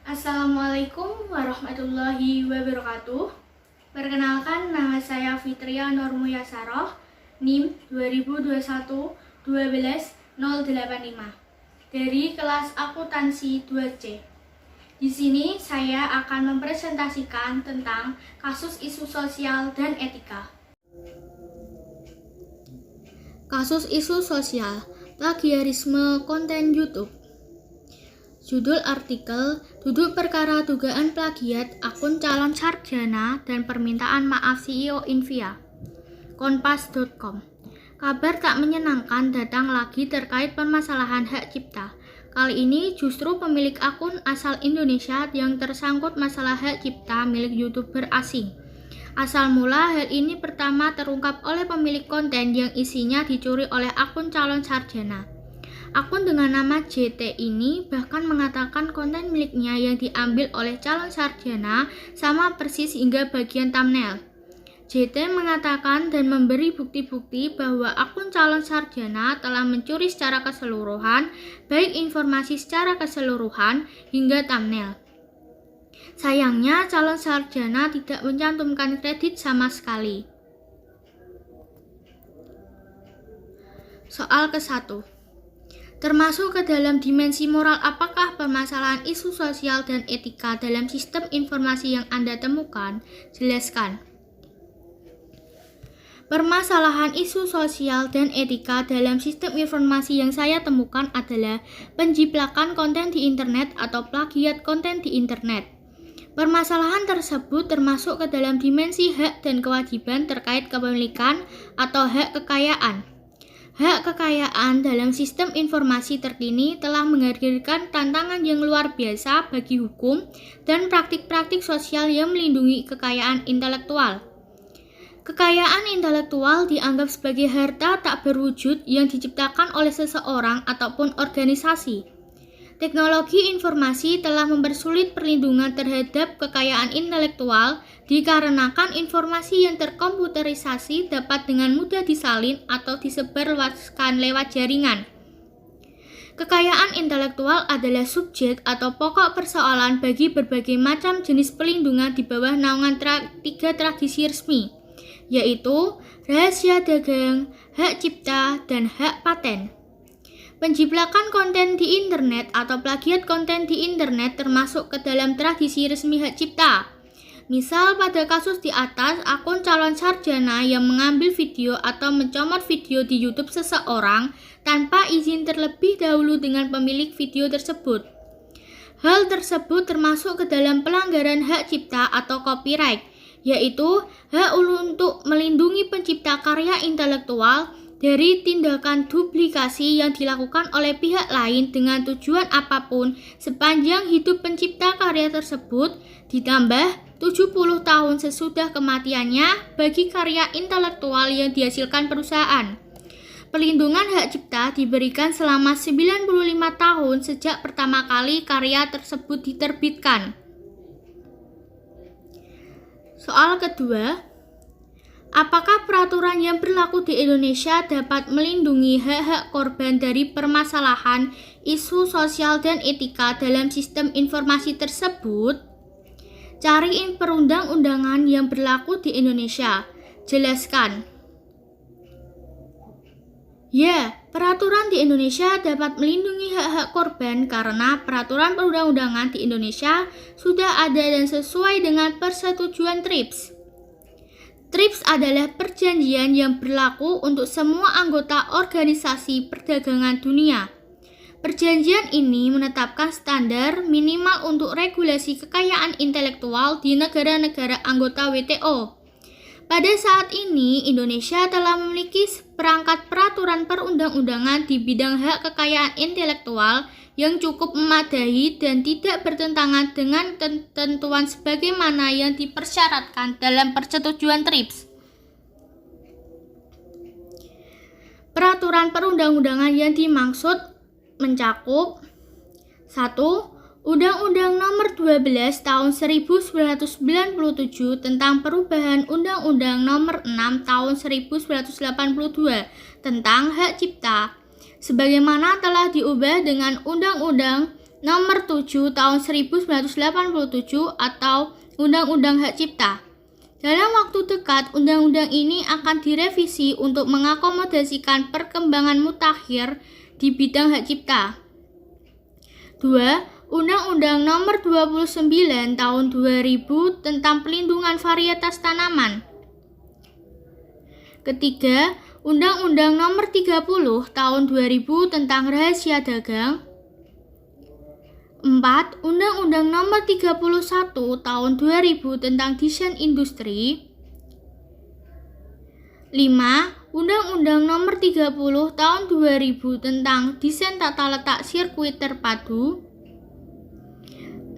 Assalamualaikum warahmatullahi wabarakatuh. Perkenalkan, nama saya Fitria Nurmuyasaroh, NIM 2021-12085 dari kelas akuntansi 2C. Di sini saya akan mempresentasikan tentang kasus isu sosial dan etika. Kasus isu sosial, plagiarisme konten YouTube. Judul artikel, duduk perkara dugaan plagiat akun calon sarjana dan permintaan maaf CEO Invia. Kompas.com. Kabar tak menyenangkan datang lagi terkait permasalahan hak cipta. Kali ini justru pemilik akun asal Indonesia yang tersangkut masalah hak cipta milik YouTuber asing. Asal mula hal ini pertama terungkap oleh pemilik konten yang isinya dicuri oleh akun calon sarjana. Akun dengan nama JT ini bahkan mengatakan konten miliknya yang diambil oleh calon sarjana sama persis hingga bagian thumbnail. JT mengatakan dan memberi bukti-bukti bahwa akun calon sarjana telah mencuri secara keseluruhan, baik informasi secara keseluruhan hingga thumbnail. Sayangnya calon sarjana tidak mencantumkan kredit sama sekali. Soal ke-1. Termasuk ke dalam dimensi moral, apakah permasalahan isu sosial dan etika dalam sistem informasi yang Anda temukan? Jelaskan. Permasalahan isu sosial dan etika dalam sistem informasi yang saya temukan adalah penjiplakan konten di internet atau plagiat konten di internet. Permasalahan tersebut termasuk ke dalam dimensi hak dan kewajiban terkait kepemilikan atau hak kekayaan. Hak kekayaan dalam sistem informasi terkini telah menghadirkan tantangan yang luar biasa bagi hukum dan praktik-praktik sosial yang melindungi kekayaan intelektual. Kekayaan intelektual dianggap sebagai harta tak berwujud yang diciptakan oleh seseorang ataupun organisasi. Teknologi informasi telah mempersulit perlindungan terhadap kekayaan intelektual dikarenakan informasi yang terkomputerisasi dapat dengan mudah disalin atau disebarluaskan lewat jaringan. Kekayaan intelektual adalah subjek atau pokok persoalan bagi berbagai macam jenis pelindungan di bawah naungan tiga tradisi resmi, yaitu rahasia dagang, hak cipta, dan hak paten. Penjiplakan konten di internet atau plagiat konten di internet termasuk ke dalam tradisi resmi hak cipta. Misal pada kasus di atas, akun calon sarjana yang mengambil video atau mencomot video di YouTube seseorang tanpa izin terlebih dahulu dengan pemilik video tersebut. Hal tersebut termasuk ke dalam pelanggaran hak cipta atau copyright, yaitu hak untuk melindungi pencipta karya intelektual dari tindakan duplikasi yang dilakukan oleh pihak lain dengan tujuan apapun sepanjang hidup pencipta karya tersebut, ditambah 70 tahun sesudah kematiannya bagi karya intelektual yang dihasilkan perusahaan. Perlindungan hak cipta diberikan selama 95 tahun sejak pertama kali karya tersebut diterbitkan. Soal kedua, apakah peraturan yang berlaku di Indonesia dapat melindungi hak-hak korban dari permasalahan isu sosial dan etika dalam sistem informasi tersebut? Cari perundang-undangan yang berlaku di Indonesia. Jelaskan. Ya, peraturan di Indonesia dapat melindungi hak-hak korban karena peraturan perundang-undangan di Indonesia sudah ada dan sesuai dengan persetujuan TRIPS. TRIPS adalah perjanjian yang berlaku untuk semua anggota Organisasi Perdagangan Dunia. Perjanjian ini menetapkan standar minimal untuk regulasi kekayaan intelektual di negara-negara anggota WTO. Pada saat ini, Indonesia telah memiliki perangkat peraturan perundang-undangan di bidang hak kekayaan intelektual yang cukup memadai dan tidak bertentangan dengan ketentuan sebagaimana yang dipersyaratkan dalam persetujuan TRIPS. Peraturan perundang-undangan yang dimaksud mencakup 1. Undang-Undang Nomor 12 Tahun 1997 tentang perubahan Undang-Undang Nomor 6 Tahun 1982 tentang hak cipta, sebagaimana telah diubah dengan Undang-Undang Nomor 7 Tahun 1987 atau Undang-Undang Hak Cipta. Dalam waktu dekat, undang-undang ini akan direvisi untuk mengakomodasikan perkembangan mutakhir di bidang hak cipta. 2. Undang-Undang Nomor 29 Tahun 2000 tentang Pelindungan Varietas Tanaman. Ketiga, Undang-Undang Nomor 30 Tahun 2000 tentang Rahasia Dagang. 4. Undang-Undang Nomor 31 Tahun 2000 tentang Desain Industri. 5. Undang-Undang Nomor 30 Tahun 2000 tentang Desain Tata Letak Sirkuit Terpadu.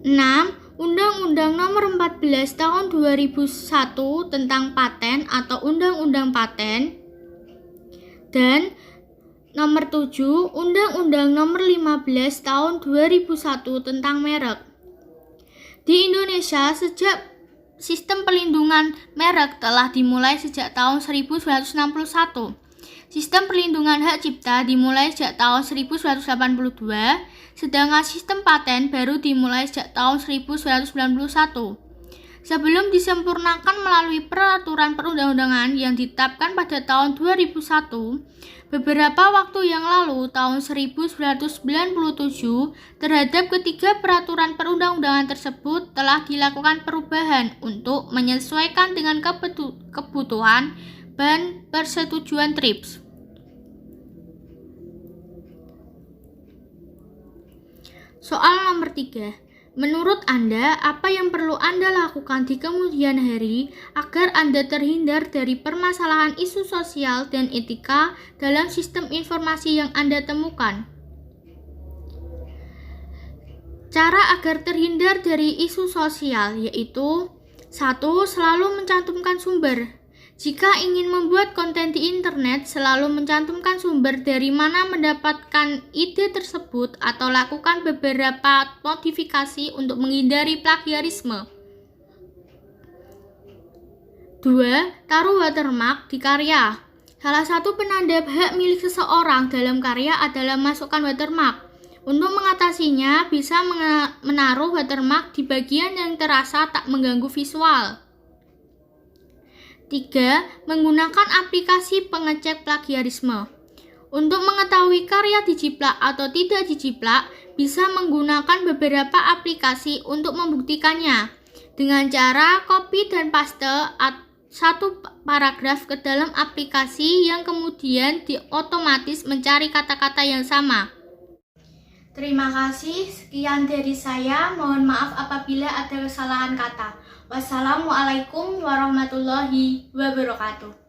6. Undang-Undang Nomor 14 Tahun 2001 tentang Paten atau Undang-Undang Paten. Dan Nomor 7, Undang-Undang Nomor 15 Tahun 2001 tentang merek. Di Indonesia, sejak sistem pelindungan merek telah dimulai sejak tahun 1961. Sistem perlindungan hak cipta dimulai sejak tahun 1982, sedangkan sistem paten baru dimulai sejak tahun 1991. Sebelum disempurnakan melalui peraturan perundang-undangan yang ditetapkan pada tahun 2001, beberapa waktu yang lalu, tahun 1997, terhadap ketiga peraturan perundang-undangan tersebut telah dilakukan perubahan untuk menyesuaikan dengan kebutuhan dan persetujuan TRIPS. Soal nomor 3. Menurut Anda, apa yang perlu Anda lakukan di kemudian hari agar Anda terhindar dari permasalahan isu sosial dan etika dalam sistem informasi yang Anda temukan? Cara agar terhindar dari isu sosial yaitu 1. Selalu mencantumkan sumber. Jika ingin membuat konten di internet, selalu mencantumkan sumber dari mana mendapatkan ide tersebut atau lakukan beberapa modifikasi untuk menghindari plagiarisme. 2. Taruh watermark di karya. Salah satu penanda hak milik seseorang dalam karya adalah masukkan watermark. Untuk mengatasinya, bisa menaruh watermark di bagian yang terasa tak mengganggu visual. 3. Menggunakan aplikasi pengecek plagiarisme. Untuk mengetahui karya dijiplak atau tidak dijiplak, bisa menggunakan beberapa aplikasi untuk membuktikannya dengan cara copy dan paste satu paragraf ke dalam aplikasi yang kemudian otomatis mencari kata-kata yang sama. Terima kasih, sekian dari saya. Mohon maaf apabila ada kesalahan kata. Wassalamualaikum warahmatullahi wabarakatuh.